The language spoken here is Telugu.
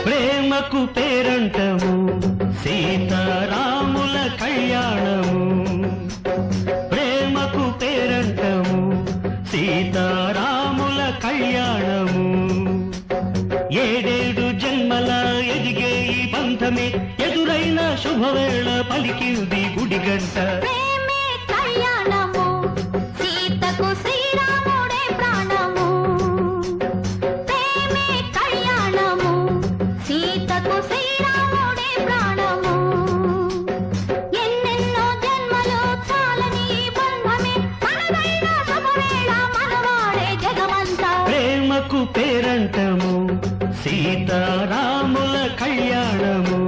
ప్రేమకు పేరంటము సీతారాముల కళ్యాణము, ప్రేమకు పేరంటము సీతారాముల కళ్యాణము. ఏడేడు జన్మల ఎదిగే ఈ బంధమే ఎదురైన శుభవేళ పలికింది గుడిగంట. ప్రేమే కళ్యాణము సీతకు శ్రీరాముడే ప్రాణము, ప్రేమే కళ్యాణము సీతకు శ్రీరాముడే ప్రాణము. ఎన్నెన్నో జన్మలు చాలని బంధమే మనదైన శుభవేళ మనవాడే జగమంతా. ప్రేమకు పేరంటము సీతారాముల కళ్యాణము.